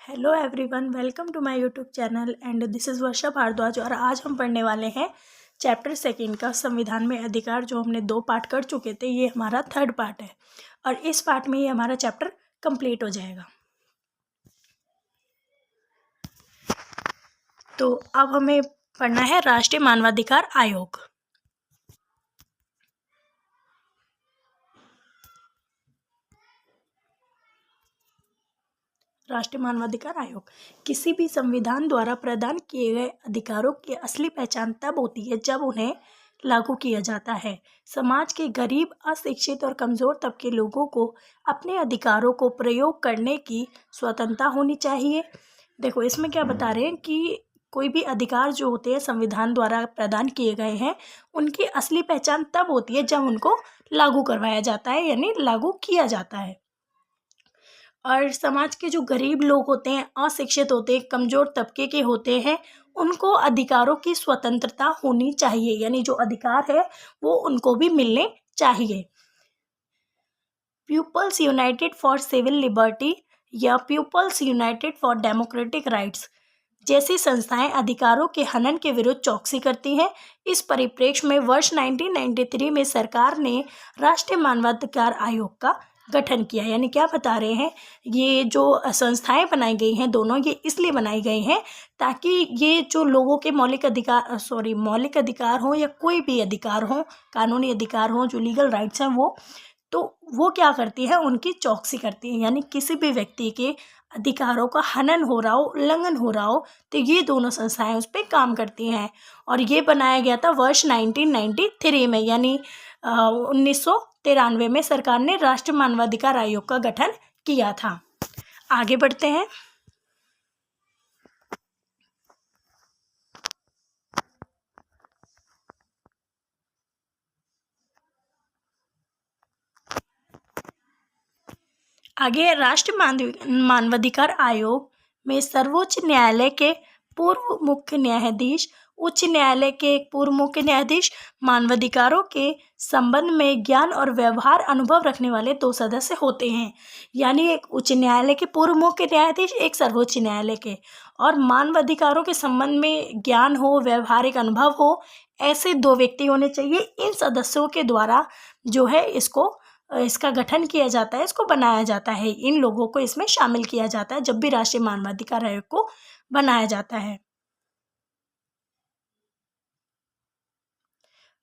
Hello everyone, welcome to my YouTube channel and this is Varsha Bhardwaj. और आज हम पढ़ने वाले हैं चैप्टर सेकंड का संविधान में अधिकार, जो हमने 2 पार्ट कर चुके थे। ये हमारा 3rd पार्ट है और इस पार्ट में ये हमारा चैप्टर कंप्लीट हो जाएगा। तो अब हमें पढ़ना है राष्ट्रीय मानवाधिकार आयोग। राष्ट्रीय मानवाधिकार आयोग किसी भी संविधान द्वारा प्रदान किए गए अधिकारों की असली पहचान तब होती है जब उन्हें लागू किया जाता है। समाज के गरीब, अशिक्षित और कमज़ोर तबके लोगों को अपने अधिकारों को प्रयोग करने की स्वतंत्रता होनी चाहिए। देखो, इसमें क्या बता रहे हैं कि कोई भी अधिकार जो होते हैं संविधान द्वारा प्रदान किए गए हैं, उनकी असली पहचान तब होती है जब उनको लागू करवाया जाता है, यानी लागू किया जाता है। और समाज के जो गरीब लोग होते हैं, अशिक्षित होते हैं, कमज़ोर तबके के होते हैं, उनको अधिकारों की स्वतंत्रता होनी चाहिए, यानी जो अधिकार है वो उनको भी मिलने चाहिए। Peoples united for civil liberty या peoples united for democratic rights जैसी संस्थाएं अधिकारों के हनन के विरुद्ध चौकसी करती हैं। इस परिप्रेक्ष्य में वर्ष 1993 में सरकार ने राष्ट्रीय मानवाधिकार आयोग का गठन किया। यानी क्या बता रहे हैं, ये जो संस्थाएं बनाई गई हैं दोनों, ये इसलिए बनाई गई हैं ताकि ये जो लोगों के मौलिक अधिकार हो या कोई भी अधिकार हो, कानूनी अधिकार हो, जो लीगल राइट्स हैं वो क्या करती है, उनकी चौकसी करती है। यानी किसी भी व्यक्ति के अधिकारों का हनन हो रहा हो, उल्लंघन हो रहा हो, तो ये दोनों संस्थाएं उस पर काम करती हैं। और ये बनाया गया था वर्ष 1993 में, यानी 1993 में सरकार ने राष्ट्रीय मानवाधिकार आयोग का गठन किया था। आगे बढ़ते हैं। आगे राष्ट्रीय मानवाधिकार आयोग में सर्वोच्च न्यायालय के पूर्व मुख्य न्यायाधीश, उच्च न्यायालय के पूर्व मुख्य न्यायाधीश, मानवाधिकारों के संबंध में ज्ञान और व्यवहार अनुभव रखने वाले 2 सदस्य होते हैं। यानी एक उच्च न्यायालय के पूर्व मुख्य न्यायाधीश, एक सर्वोच्च न्यायालय के, और मानवाधिकारों के संबंध में ज्ञान हो, व्यवहारिक अनुभव हो, ऐसे 2 व्यक्ति होने चाहिए। इन सदस्यों के द्वारा जो है इसका गठन किया जाता है, इसको बनाया जाता है। इन लोगों को इसमें शामिल किया जाता है जब भी राष्ट्रीय मानवाधिकार आयोग को बनाया जाता है।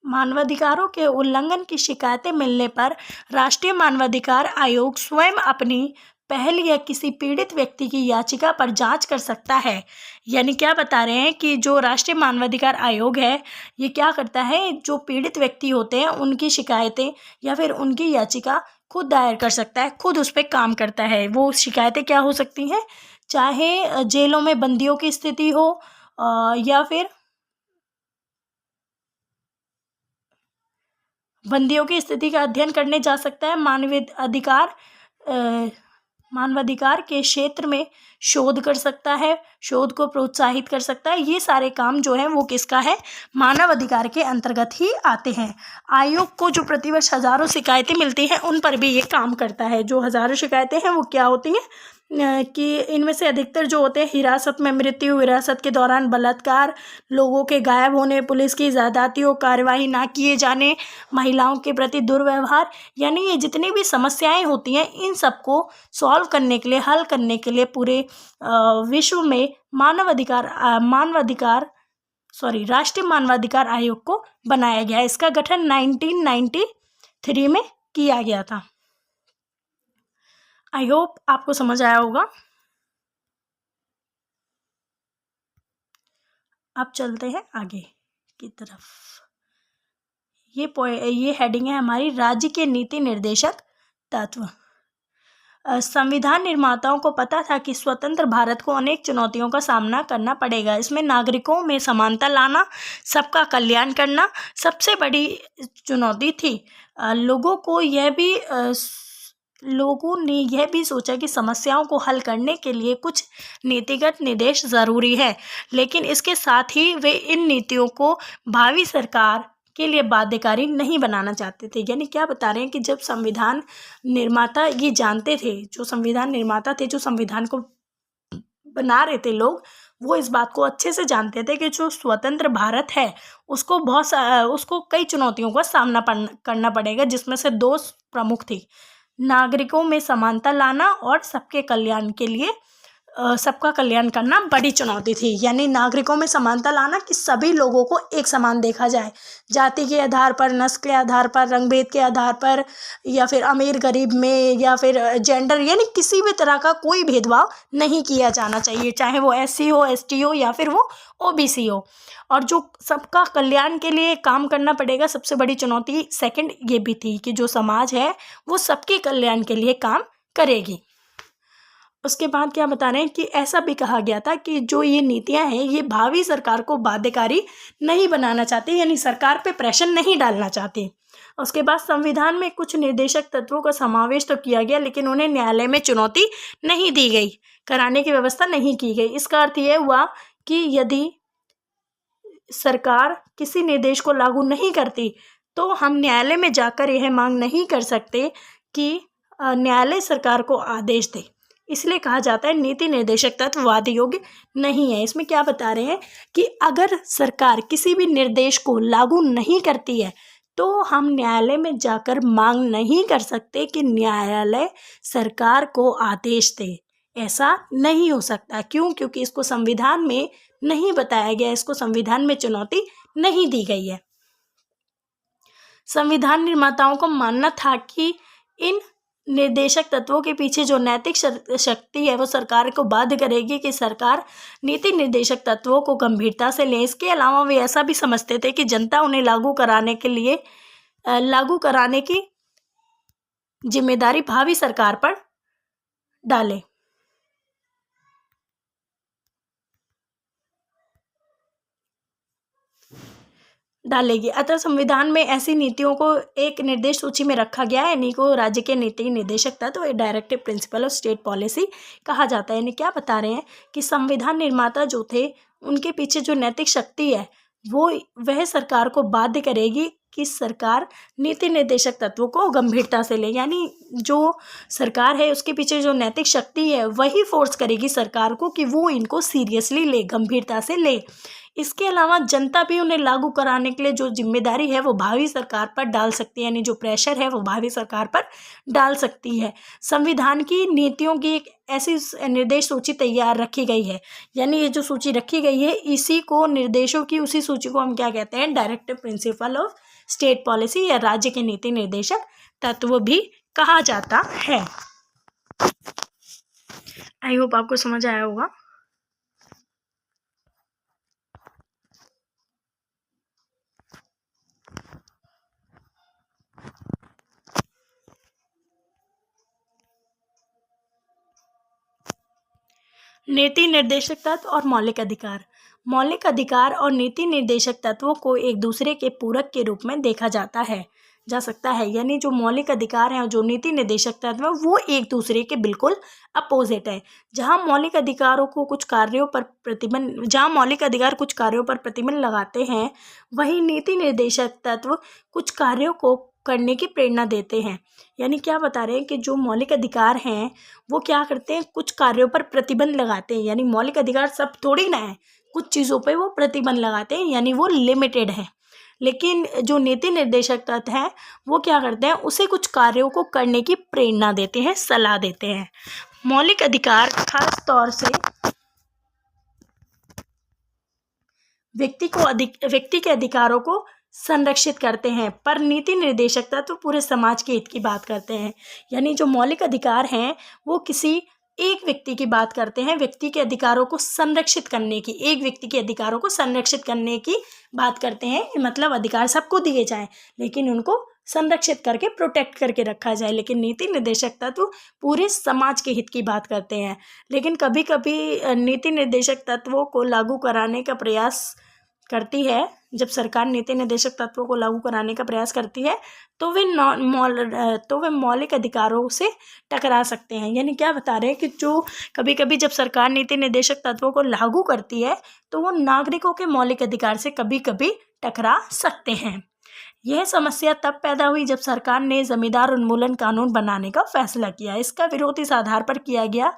मानवाधिकारों के उल्लंघन की शिकायतें मिलने पर राष्ट्रीय मानवाधिकार आयोग स्वयं अपनी पहल या किसी पीड़ित व्यक्ति की याचिका पर जांच कर सकता है। यानी क्या बता रहे हैं कि जो राष्ट्रीय मानवाधिकार आयोग है, ये क्या करता है, जो पीड़ित व्यक्ति होते हैं उनकी शिकायतें या फिर उनकी याचिका खुद दायर कर सकता है, खुद उस पर काम करता है। वो शिकायतें क्या हो सकती हैं, चाहे जेलों में बंदियों की स्थिति हो या फिर बंदियों की स्थिति का अध्ययन करने जा सकता है। मानवाधिकार के क्षेत्र में शोध कर सकता है, शोध को प्रोत्साहित कर सकता है। ये सारे काम जो है वो किसका है, मानव अधिकार के अंतर्गत ही आते हैं। आयोग को जो प्रतिवर्ष हजारों शिकायतें मिलती हैं, उन पर भी ये काम करता है। जो हजारों शिकायतें हैं वो क्या होती हैं कि इनमें से अधिकतर जो होते हैं हिरासत में मृत्यु, हिरासत के दौरान बलात्कार, लोगों के गायब होने, पुलिस की ज़्यादतियों, कार्यवाही ना किए जाने, महिलाओं के प्रति दुर्व्यवहार, यानी ये जितनी भी समस्याएं होती हैं, इन सबको सॉल्व करने के लिए, हल करने के लिए पूरे विश्व में राष्ट्रीय मानवाधिकार आयोग को बनाया गया। इसका गठन 1993 में किया गया था। आई होप आपको समझ आया होगा। अब चलते हैं आगे की तरफ। ये हेडिंग है हमारी, राज्य के नीति निर्देशक तत्व। संविधान निर्माताओं को पता था कि स्वतंत्र भारत को अनेक चुनौतियों का सामना करना पड़ेगा। इसमें नागरिकों में समानता लाना, सबका कल्याण करना सबसे बड़ी चुनौती थी। लोगों ने यह भी सोचा कि समस्याओं को हल करने के लिए कुछ नीतिगत निर्देश ज़रूरी है, लेकिन इसके साथ ही वे इन नीतियों को भावी सरकार के लिए बाध्यकारी नहीं बनाना चाहते थे। यानी क्या बता रहे हैं कि जब संविधान निर्माता ये जानते थे, जो संविधान निर्माता थे, जो संविधान को बना रहे थे लोग, वो इस बात को अच्छे से जानते थे कि जो स्वतंत्र भारत है उसको कई चुनौतियों का सामना करना पड़ेगा, जिसमें से दो प्रमुख थी, नागरिकों में समानता लाना और सबके कल्याण के लिए सबका कल्याण करना बड़ी चुनौती थी। यानी नागरिकों में समानता लाना कि सभी लोगों को एक समान देखा जाए, जाति के आधार पर, नस्ल के आधार पर, रंग भेद के आधार पर, या फिर अमीर गरीब में, या फिर जेंडर, यानी किसी भी तरह का कोई भेदभाव नहीं किया जाना चाहिए, चाहे वो SC हो, ST हो या फिर वो OBC हो। और जो सबका कल्याण के लिए काम करना पड़ेगा, सबसे बड़ी चुनौती सेकंड ये भी थी कि जो समाज है वो सबके कल्याण के लिए काम करेगी। उसके बाद क्या बता रहे हैं कि ऐसा भी कहा गया था कि जो ये नीतियां हैं ये भावी सरकार को बाध्यकारी नहीं बनाना चाहती, यानी सरकार पे प्रेशर नहीं डालना चाहती। उसके बाद संविधान में कुछ निर्देशक तत्वों का समावेश तो किया गया, लेकिन उन्हें न्यायालय में चुनौती नहीं दी गई, कराने की व्यवस्था नहीं की गई। इसका अर्थ यह हुआ कि यदि सरकार किसी निर्देश को लागू नहीं करती तो हम न्यायालय में जाकर यह मांग नहीं कर सकते कि न्यायालय सरकार को आदेश दे। इसलिए कहा जाता है नीति निर्देशक तत्व वाद योग्य नहीं है। इसमें क्या बता रहे हैं कि अगर सरकार किसी भी निर्देश को लागू नहीं करती है तो हम न्यायालय में जाकर मांग नहीं कर सकते कि न्यायालय सरकार को आदेश दे। ऐसा नहीं हो सकता। क्यों? क्योंकि इसको संविधान में नहीं बताया गया, इसको संविधान में चुनौती नहीं दी गई है। संविधान निर्माताओं को मानना था कि इन निर्देशक तत्वों के पीछे जो नैतिक शक्ति है वो सरकार को बाध्य करेगी कि सरकार नीति निर्देशक तत्वों को गंभीरता से ले। इसके अलावा वे ऐसा भी समझते थे कि जनता उन्हें लागू कराने की जिम्मेदारी भावी सरकार पर डालेगी। अतः संविधान में ऐसी नीतियों को एक निर्देश सूची में रखा गया है। इन्हीं को राज्य के नीति निर्देशक तत्व, directive principle of state policy कहा जाता है। यानी क्या बता रहे हैं कि संविधान निर्माता जो थे उनके पीछे जो नैतिक शक्ति है वह सरकार को बाध्य करेगी कि सरकार नीति निर्देशक तत्वों को गंभीरता से ले। यानी जो सरकार है उसके पीछे जो नैतिक शक्ति है वही फोर्स करेगी सरकार को कि वो इनको सीरियसली ले, गंभीरता से ले। इसके अलावा जनता भी उन्हें लागू कराने के लिए जो जिम्मेदारी है वो भावी सरकार पर डाल सकती है, यानी जो प्रेशर है वो भावी सरकार पर डाल सकती है। संविधान की नीतियों की एक ऐसी निर्देश सूची तैयार रखी गई है, यानी ये जो सूची रखी गई है इसी को निर्देशों की उसी सूची को हम क्या कहते हैं, directive principle of state policy या राज्य के नीति निर्देशक तत्व भी कहा जाता है। आई होप आपको समझ आया होगा। नीति निर्देशक तत्व और मौलिक अधिकार। मौलिक अधिकार और नीति निर्देशक तत्वों को एक दूसरे के पूरक के रूप में देखा जा सकता है। यानी जो मौलिक अधिकार हैं और जो नीति निर्देशक तत्व है वो एक दूसरे के बिल्कुल अपोजिट है। जहाँ मौलिक अधिकार कुछ कार्यों पर प्रतिबंध लगाते हैं, वहीं नीति निर्देशक तत्व कुछ कार्यों को करने की प्रेरणा देते हैं। यानी क्या बता रहे हैं कि जो मौलिक अधिकार हैं वो क्या करते हैं, कुछ कार्यों पर प्रतिबंध लगाते हैं। यानी मौलिक अधिकार सब थोड़ी ना है, कुछ चीज़ों पे वो प्रतिबंध लगाते हैं, यानी वो लिमिटेड है। लेकिन जो नीति निर्देशक तत्व हैं वो क्या करते हैं, उसे कुछ कार्यों को करने की प्रेरणा देते हैं, सलाह देते हैं। मौलिक अधिकार खास तौर से व्यक्ति के अधिकारों को संरक्षित करते हैं, पर नीति निर्देशक तत्व पूरे समाज के हित की बात करते हैं। यानी जो मौलिक अधिकार हैं वो किसी एक व्यक्ति की बात करते हैं, व्यक्ति के अधिकारों को संरक्षित करने की, एक व्यक्ति के अधिकारों को संरक्षित करने की बात करते हैं। मतलब अधिकार सबको दिए जाएं लेकिन उनको संरक्षित करके प्रोटेक्ट करके रखा जाए। लेकिन नीति निर्देशक तत्व पूरे समाज के हित की बात करते हैं। लेकिन कभी कभी नीति निर्देशक तत्वों को लागू कराने का प्रयास करती है, जब सरकार नीति निर्देशक तत्वों को लागू कराने का प्रयास करती है तो वे मौलिक अधिकारों से टकरा सकते हैं। यानी क्या बता रहे हैं कि जो कभी कभी जब सरकार नीति निर्देशक तत्वों को लागू करती है तो वो नागरिकों के मौलिक अधिकार से कभी कभी टकरा सकते हैं। यह समस्या तब पैदा हुई जब सरकार ने जमींदार उन्मूलन कानून बनाने का फैसला किया। इसका विरोध इस आधार पर किया गया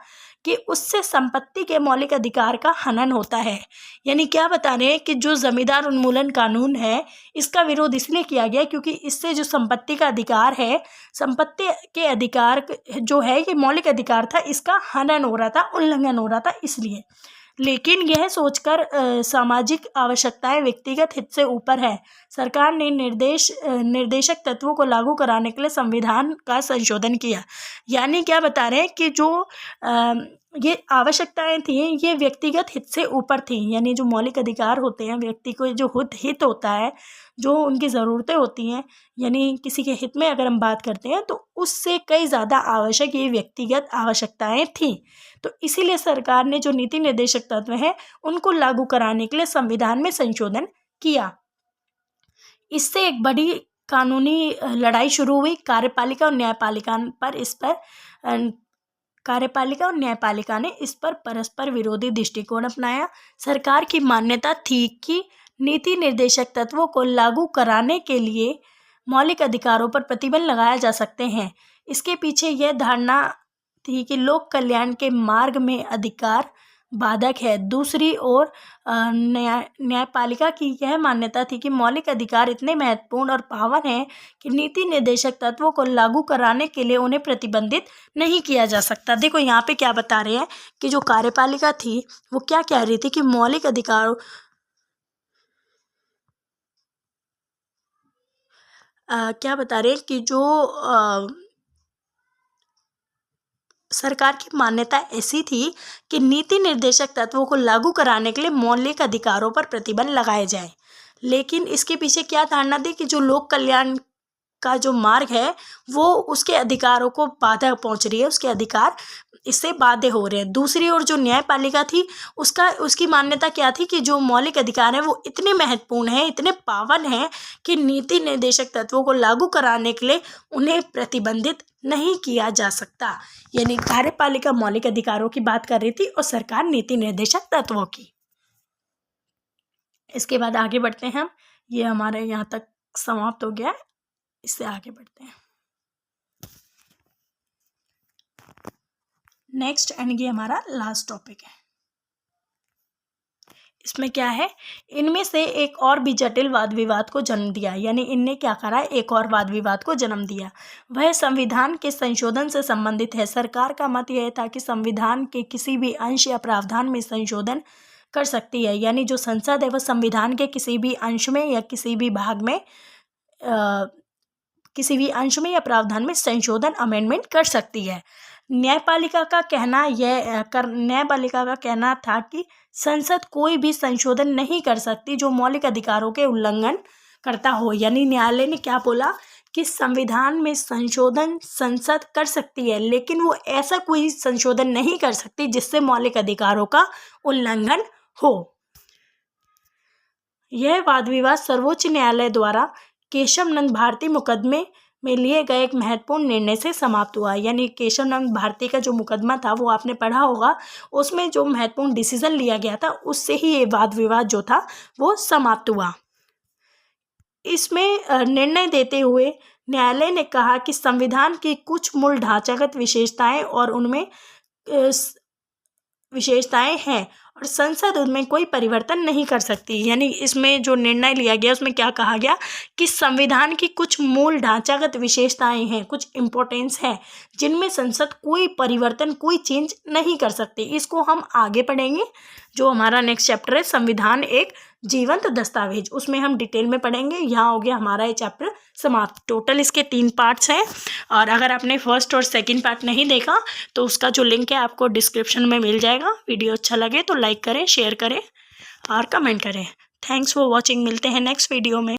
कि उससे संपत्ति के मौलिक अधिकार का हनन होता है। यानी क्या बता रहे हैं कि जो जमींदार उन्मूलन कानून है, इसका विरोध इसलिए किया गया क्योंकि इससे जो संपत्ति का अधिकार है, संपत्ति के अधिकार जो है, ये मौलिक अधिकार था, इसका हनन हो रहा था, उल्लंघन हो रहा था इसलिए। लेकिन यह सोचकर सामाजिक आवश्यकताएं व्यक्तिगत हित से ऊपर है, सरकार ने निर्देशक तत्वों को लागू कराने के लिए संविधान का संशोधन किया। यानी क्या बता रहे हैं कि जो ये आवश्यकताएं थी, ये व्यक्तिगत हित से ऊपर थी। यानी जो मौलिक अधिकार होते हैं, व्यक्ति को जो हित होता है, जो उनकी ज़रूरतें होती हैं, यानी किसी के हित में अगर हम बात करते हैं तो उससे कई ज़्यादा आवश्यक ये व्यक्तिगत आवश्यकताएं थीं। तो इसीलिए सरकार ने जो नीति निर्देशक तत्व हैं, उनको लागू कराने के लिए संविधान में संशोधन किया। इससे एक बड़ी कानूनी लड़ाई शुरू हुई। कार्यपालिका और न्यायपालिका ने इस पर परस्पर विरोधी दृष्टिकोण अपनाया। सरकार की मान्यता थी कि नीति निर्देशक तत्वों को लागू कराने के लिए मौलिक अधिकारों पर प्रतिबंध लगाया जा सकते हैं। इसके पीछे यह धारणा थी कि लोक कल्याण के मार्ग में अधिकार बाधक है। दूसरी ओर न्यायपालिका की यह मान्यता थी कि मौलिक अधिकार इतने महत्वपूर्ण और पावन हैं कि नीति निर्देशक तत्वों को लागू कराने के लिए उन्हें प्रतिबंधित नहीं किया जा सकता। देखो यहाँ पे क्या बता रहे हैं कि जो कार्यपालिका थी वो क्या कह रही थी कि मौलिक अधिकारों क्या बता रहे हैं कि जो सरकार की मान्यता ऐसी थी कि नीति निर्देशक तत्वों को लागू कराने के लिए मौलिक अधिकारों पर प्रतिबंध लगाए जाए। लेकिन इसके पीछे क्या धारणा थी कि जो लोक कल्याण का जो मार्ग है, वो उसके अधिकारों को बाधा पहुंच रही है, उसके अधिकार इससे बाध्य हो रहे हैं। दूसरी ओर जो न्यायपालिका थी, उसकी मान्यता क्या थी कि जो मौलिक अधिकार हैं वो इतने महत्वपूर्ण हैं, इतने पावन हैं कि नीति निर्देशक तत्वों को लागू कराने के लिए उन्हें प्रतिबंधित नहीं किया जा सकता। यानी कार्यपालिका मौलिक अधिकारों की बात कर रही थी और सरकार नीति निर्देशक तत्वों की। इसके बाद आगे बढ़ते हैं हम। ये हमारे यहाँ तक समाप्त हो गया है, इससे आगे बढ़ते हैं नेक्स्ट, एंड ये हमारा लास्ट टॉपिक है। इसमें क्या है, इनमें से एक और भी जटिल वाद विवाद को जन्म दिया। यानी इनने क्या करा, एक और वाद विवाद को जन्म दिया। वह संविधान के संशोधन से संबंधित है। सरकार का मत यह था कि संविधान के किसी भी अंश या प्रावधान में संशोधन कर सकती है। यानी जो संसद है वह संविधान के किसी भी अंश में या किसी भी भाग में किसी भी अंश में या प्रावधान में संशोधन, अमेंडमेंट कर सकती है। न्यायपालिका का कहना था कि संसद कोई भी संशोधन नहीं कर सकती जो मौलिक अधिकारों के उल्लंघन करता हो। यानी न्यायालय ने क्या बोला कि संविधान में संशोधन संसद कर सकती है, लेकिन वो ऐसा कोई संशोधन नहीं कर सकती जिससे मौलिक अधिकारों का उल्लंघन हो। यह वाद विवाद सर्वोच्च न्यायालय द्वारा केशव नंद भारती मुकदमे में लिए गए एक महत्वपूर्ण निर्णय से समाप्त हुआ। यानी केशव नंद भारती का जो मुकदमा था वो आपने पढ़ा होगा, उसमें जो महत्वपूर्ण डिसीजन लिया गया था उससे ही ये वाद विवाद जो था वो समाप्त हुआ। इसमें निर्णय देते हुए न्यायालय ने कहा कि संविधान की कुछ मूल ढांचागत विशेषताएं और उनमें विशेषताएं हैं और संसद उनमें कोई परिवर्तन नहीं कर सकती। यानी इसमें जो निर्णय लिया गया उसमें क्या कहा गया कि संविधान की कुछ मूल ढांचागत विशेषताएं हैं, कुछ इम्पोर्टेंस है, जिनमें संसद कोई परिवर्तन, कोई चेंज नहीं कर सकती। इसको हम आगे पढ़ेंगे। जो हमारा नेक्स्ट चैप्टर है संविधान एक जीवंत दस्तावेज, उसमें हम डिटेल में पढ़ेंगे। यहाँ हो गया हमारा ये चैप्टर समाप्त। टोटल इसके 3 पार्ट्स हैं और अगर आपने फर्स्ट और सेकंड पार्ट नहीं देखा तो उसका जो लिंक है आपको डिस्क्रिप्शन में मिल जाएगा। वीडियो अच्छा लगे तो लाइक करें, शेयर करें और कमेंट करें। Thanks for watching. मिलते हैं नेक्स्ट वीडियो में।